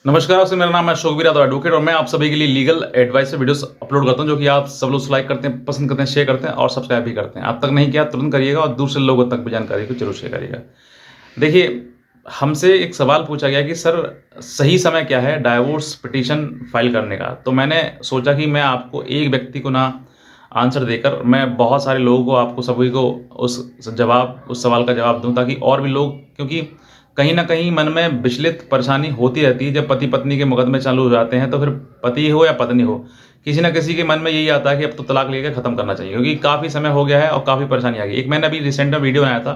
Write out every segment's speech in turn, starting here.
नमस्कार दोस्तों, मेरा नाम है अशोक वीरा एडवोकेट और मैं आप सभी के लिए लीगल एडवाइस वीडियोस अपलोड करता हूं, जो कि आप सब लोग लाइक करते हैं, पसंद करते हैं, शेयर करते हैं और सब्सक्राइब भी करते हैं। आप तक नहीं किया तुरंत करिएगा और दूसरे लोगों तक भी जानकारी को जरूर शेयर करिएगा। देखिए, हमसे एक सवाल पूछा गया कि सर, सही समय क्या है डाइवोर्स पिटीशन फाइल करने का। तो मैंने सोचा कि मैं आपको एक व्यक्ति को ना आंसर देकर मैं बहुत सारे लोगों को, आपको सभी को उस सवाल का जवाब दूं, ताकि और भी लोग, क्योंकि कहीं न कहीं मन में विचलित परेशानी होती रहती है जब पति-पत्नी के मुकदमे चालू हो जाते हैं। तो फिर पति हो या पत्नी हो, किसी न किसी के मन में यही आता है कि अब तो तलाक लेके ख़त्म करना चाहिए, क्योंकि काफ़ी समय हो गया है और काफ़ी परेशानी आ गई। एक मैंने अभी रिसेंट में वीडियो बनाया था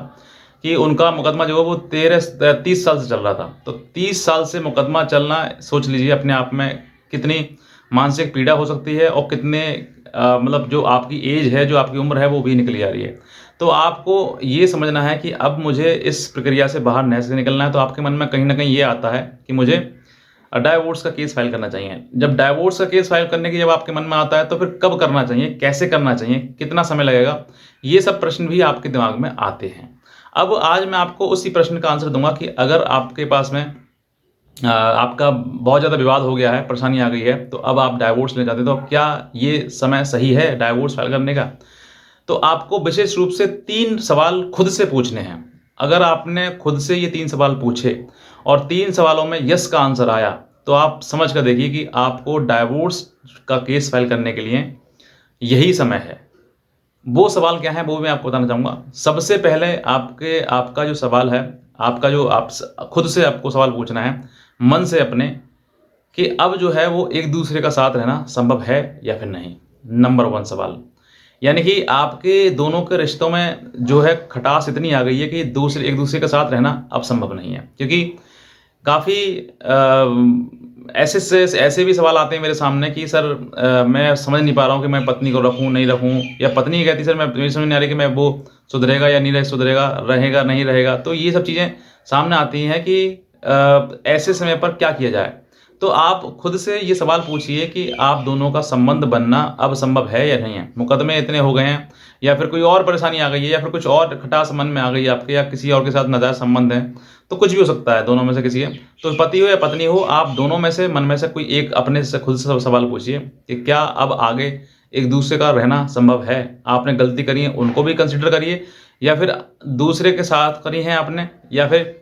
कि उनका मुकदमा जो है वो 30 साल से चल रहा था। तो 30 साल से मुकदमा चलना, सोच लीजिए अपने आप में कितनी मानसिक पीड़ा हो सकती है और कितने मतलब जो आपकी एज है, जो आपकी उम्र है, वो भी निकली आ रही है। तो आपको ये समझना है कि अब मुझे इस प्रक्रिया से बाहर कैसे निकलना है। तो आपके मन में कहीं न कहीं ये आता है कि मुझे डाइवोर्स का केस फाइल करना चाहिए। जब डाइवोर्स का केस फाइल करने की जब आपके मन में आता है, तो फिर कब करना चाहिए, कैसे करना चाहिए, कितना समय लगेगा, ये सब प्रश्न भी आपके दिमाग में आते हैं। अब आज मैं आपको उसी प्रश्न का आंसर दूँगा कि अगर आपके पास में आपका बहुत ज़्यादा विवाद हो गया है, परेशानी आ गई है, तो अब आप डाइवोर्स लेना चाहते हैं, तो क्या ये समय सही है डाइवोर्स फाइल करने का? तो आपको विशेष रूप से 3 सवाल खुद से पूछने हैं। अगर आपने खुद से ये 3 सवाल पूछे और 3 सवालों में यस का आंसर आया, तो आप समझ कर देखिए कि आपको डाइवोर्स का केस फाइल करने के लिए यही समय है। वो सवाल क्या हैं, वो भी मैं आपको बताना चाहूँगा। सबसे पहले आपका जो सवाल है, आपका जो आप स खुद से आपको सवाल पूछना है, मन से अपने, कि अब जो है वो एक-दूसरे का साथ रहना संभव है या फिर नहीं? नंबर 1 सवाल। यानी कि आपके दोनों के रिश्तों में जो है खटास इतनी आ गई है कि एक-दूसरे के साथ रहना अब संभव नहीं है। क्योंकि काफ़ी ऐसे भी सवाल आते हैं मेरे सामने कि सर, मैं समझ नहीं पा रहा हूँ कि मैं पत्नी को रखूँ, नहीं रखूँ, या पत्नी ये कहती है सर, मैं मेरी समझ नहीं आ रही कि मैं वो सुधरेगा या नहीं सुधरेगा, रहेगा, नहीं रहेगा। तो ये सब चीज़ें सामने आती हैं कि ऐसे समय पर क्या किया जाए? तो आप खुद से ये सवाल पूछिए कि आप दोनों का संबंध बनना अब संभव है या नहीं है? मुकदमे इतने हो गए हैं, या फिर कोई और परेशानी आ गई है, या फिर कुछ और खटास मन में आ गई है आपके, या किसी और के साथ नाजायज़ संबंध है, तो कुछ भी हो सकता है, दोनों में से किसी है। तो पति हो या पत्नी हो, आप दोनों में से मन में से कोई एक अपने से खुद से सवाल पूछिए कि क्या अब आगे एक-दूसरे का रहना संभव है? आपने गलती करी है, उनको भी कंसिडर करिए, या फिर दूसरे के साथ करी है आपने, या फिर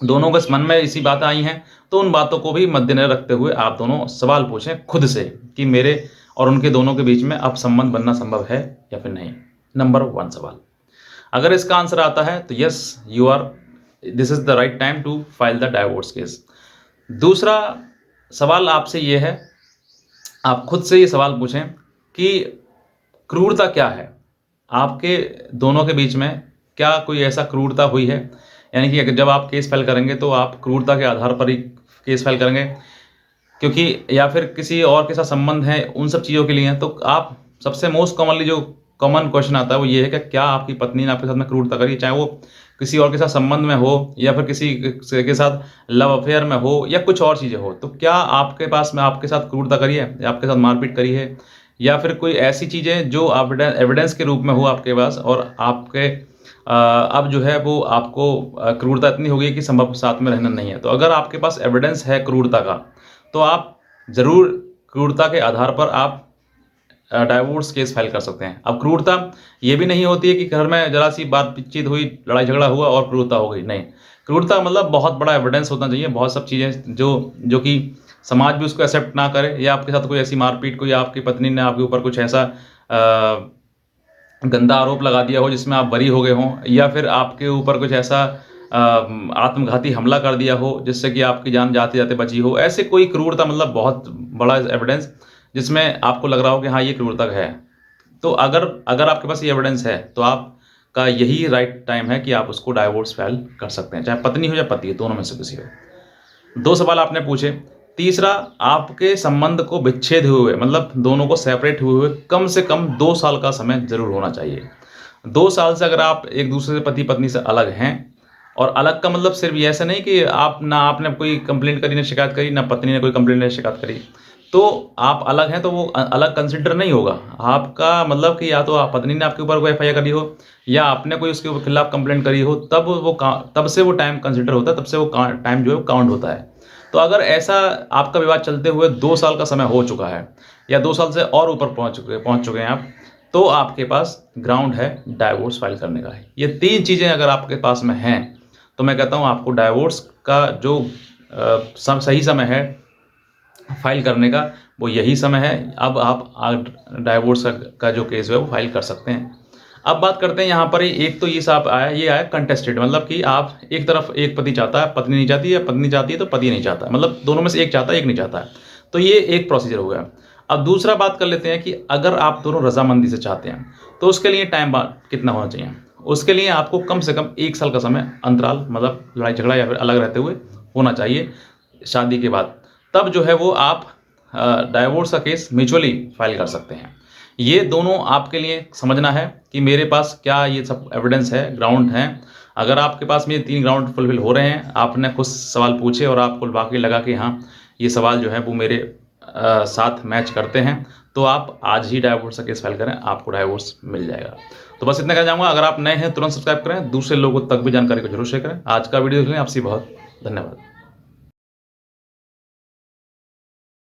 दोनों के मन में इसी बातें आई हैं, तो उन बातों को भी मद्देनज़र रखते हुए आप दोनों सवाल पूछें खुद से कि मेरे और उनके दोनों के बीच में अब संबंध बनना संभव है या फिर नहीं। नंबर 1 सवाल। अगर इसका आंसर आता है तो yes, this is the right time to file the divorce case. दूसरा सवाल आपसे ये है, आप खुद से ये सवाल पूछें कि क्रूरता क्या है? आपके दोनों के बीच में क्या कोई ऐसा क्रूरता हुई है? यानी कि अगर जब आप केस फाइल करेंगे, तो आप क्रूरता के आधार पर ही केस फाइल करेंगे, क्योंकि या फिर किसी और के साथ संबंध है, उन सब चीज़ों के लिए हैं। तो आप सबसे मोस्ट कॉमनली जो कॉमन क्वेश्चन आता है वो ये है कि क्या आपकी पत्नी ने आपके साथ में क्रूरता करी? चाहे वो किसी और के साथ संबंध में हो, या फिर किसी के साथ लव अफेयर में हो, या कुछ और चीज़ें हो। तो क्या आपके पास में आपके साथ क्रूरता करी है, या आपके साथ मारपीट करी है, या फिर कोई ऐसी चीज़ें जो एविडेंस के रूप में हो आपके पास, और आपके अब जो है वो आपको क्रूरता इतनी हो गई कि संभव साथ में रहना नहीं है। तो अगर आपके पास एविडेंस है क्रूरता का, तो आप ज़रूर क्रूरता के आधार पर आप डाइवोर्स केस फाइल कर सकते हैं। अब क्रूरता ये भी नहीं होती है कि घर में ज़रा-सी बातचीत हुई, लड़ाई झगड़ा हुआ और क्रूरता हो गई, नहीं। क्रूरता मतलब बहुत बड़ा एविडेंस होना चाहिए, बहुत सब चीज़ें जो कि समाज भी उसको एक्सेप्ट ना करे, या आपके साथ कोई ऐसी मारपीट, कोई आपकी पत्नी ने आपके ऊपर कुछ ऐसा गंदा आरोप लगा दिया हो जिसमें आप बरी हो गए हों, या फिर आपके ऊपर कुछ ऐसा आत्मघाती हमला कर दिया हो जिससे कि आपकी जान जाते-जाते बची हो। ऐसे कोई क्रूरता, मतलब बहुत बड़ा एविडेंस जिसमें आपको लग रहा हो कि हाँ, ये क्रूरता है। तो अगर अगर आपके पास ये एविडेंस है, तो आपका यही राइट टाइम है कि आप उसको डाइवोर्स फाइल कर सकते हैं, चाहे पत्नी हो या पति हो, दोनों में से किसी हो। 2 सवाल आपने पूछे। तीसरा, आपके संबंध को विच्छेद हुए, मतलब दोनों को सेपरेट हुए हुए कम से कम 2 साल का समय ज़रूर होना चाहिए। 2 साल से अगर आप एक-दूसरे से पति-पत्नी से अलग हैं, और अलग का मतलब सिर्फ़ ये ऐसा नहीं कि आप ना आपने कोई कंप्लेंट करी, ना शिकायत करी, ना पत्नी ने कोई कंप्लेंट या शिकायत करी। तो आप अलग हैं तो वो अलग कंसिडर नहीं होगा। आपका मतलब कि या तो आप पत्नी ने आपके ऊपर कोई एफआईआर करी हो या आपने कोई उसके खिलाफ कंप्लेंट करी हो, तब से वो टाइम कंसिडर होता है, तब से वो टाइम जो है वो काउंट होता है। तो अगर ऐसा आपका विवाद चलते हुए 2 साल का समय हो चुका है या 2 साल से और ऊपर पहुँच चुके हैं आप, तो आपके पास ग्राउंड है डाइवोर्स फाइल करने का है। ये 3 चीज़ें अगर आपके पास में हैं, तो मैं कहता हूँ आपको डाइवोर्स का जो सही समय है फाइल करने का, वो यही समय है। अब आप डाइवोर्स का जो केस है वो फाइल कर सकते हैं। अब बात करते हैं यहाँ पर एक तो ये आया कंटेस्टेड, मतलब कि आप एक तरफ एक पति चाहता है, पत्नी नहीं चाहती है, पत्नी चाहती है तो पति नहीं चाहता, मतलब दोनों में से एक चाहता है, एक नहीं चाहता है। तो ये एक प्रोसीजर हो गया। अब दूसरा बात कर लेते हैं कि अगर आप दोनों रजामंदी से चाहते हैं, तो उसके लिए टाइम कितना होना चाहिए। उसके लिए आपको कम से कम 1 साल का समय अंतराल, मतलब लड़ाई झगड़ा या फिर अलग रहते हुए होना चाहिए शादी के बाद। तब जो है वो आप डाइवोर्स का केस म्यूचुअली फाइल कर सकते हैं। ये दोनों आपके लिए समझना है कि मेरे पास क्या ये सब एविडेंस है, ग्राउंड हैं। अगर आपके पास में ये 3 ग्राउंड फुलफिल हो रहे हैं, आपने कुछ सवाल पूछे और आपको वाकई लगा कि हाँ, ये सवाल जो है वो मेरे साथ मैच करते हैं, तो आप आज ही डाइवोर्स का केस फाइल करें, आपको डाइवोर्स मिल जाएगा। तो बस इतना कहना चाहूँगा। अगर आप नए हैं तुरंत सब्सक्राइब करें, दूसरे लोगों तक भी जानकारी को जरूर शेयर करें। आज का वीडियो देखने आपसे बहुत धन्यवाद।